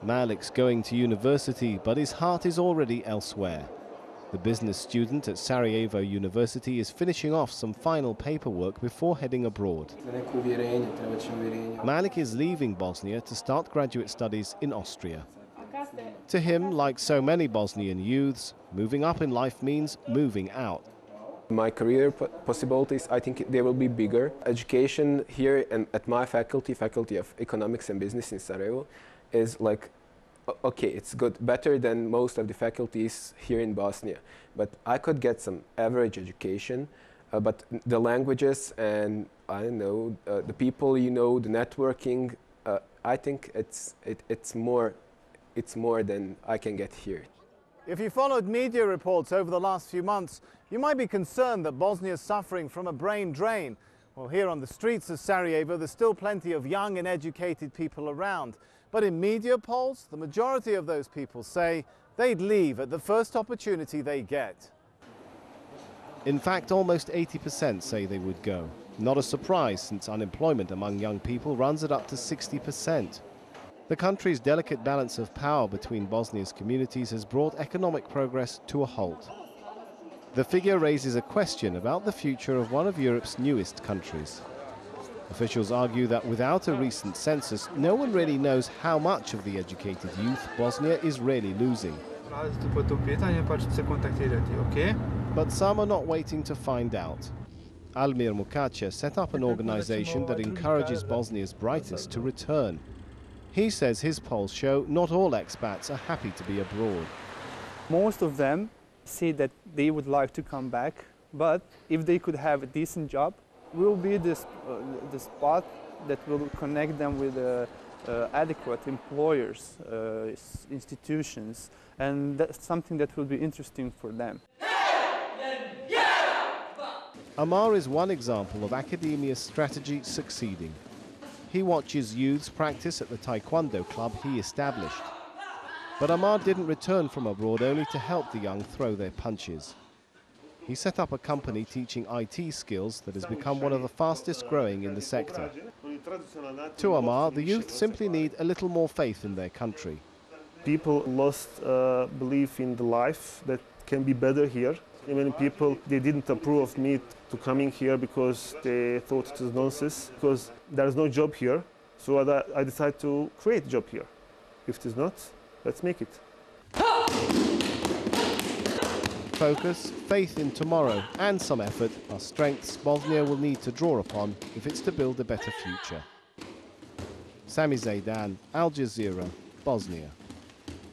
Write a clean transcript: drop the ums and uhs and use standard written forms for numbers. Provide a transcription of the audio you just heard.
Malik's going to university, but his heart is already elsewhere. The business student at Sarajevo University is finishing off some final paperwork before heading abroad. Malik is leaving Bosnia to start graduate studies in Austria. To him, like so many Bosnian youths, moving up in life means moving out. My career possibilities, I think they will be bigger. Education here and at my faculty of Economics and Business in Sarajevo, is like, okay, it's good, better than most of the faculties here in Bosnia. But I could get some average education, but the languages and, I don't know, the people, you know, the networking, I think it's more than I can get here. If you followed media reports over the last few months, you might be concerned that Bosnia is suffering from a brain drain. Well, here on the streets of Sarajevo, there's still plenty of young and educated people around. But in media polls, the majority of those people say they'd leave at the first opportunity they get. In fact, almost 80% say they would go. Not a surprise, since unemployment among young people runs at up to 60%. The country's delicate balance of power between Bosnia's communities has brought economic progress to a halt. The figure raises a question about the future of one of Europe's newest countries. Officials argue that without a recent census, no one really knows how much of the educated youth Bosnia is really losing. But some are not waiting to find out. Almir Mukacha set up an organization that encourages Bosnia's brightest to return. He says his polls show not all expats are happy to be abroad. Most of them say that they would like to come back, but if they could have a decent job, will be the spot that will connect them with adequate employers, institutions, and that's something that will be interesting for them. Amar is one example of academia's strategy succeeding. He watches youths practice at the taekwondo club he established. But Amar didn't return from abroad only to help the young throw their punches. He set up a company teaching IT skills that has become one of the fastest growing in the sector. To Amar, the youth simply need a little more faith in their country. People lost belief in the life that can be better here. Many people, they didn't approve of me to coming here because they thought it was nonsense, because there's no job here. So I decided to create a job here. If it is not, let's make it. Focus, faith in tomorrow and some effort are strengths Bosnia will need to draw upon if it's to build a better future. Sami Zeidan, Al Jazeera, Bosnia.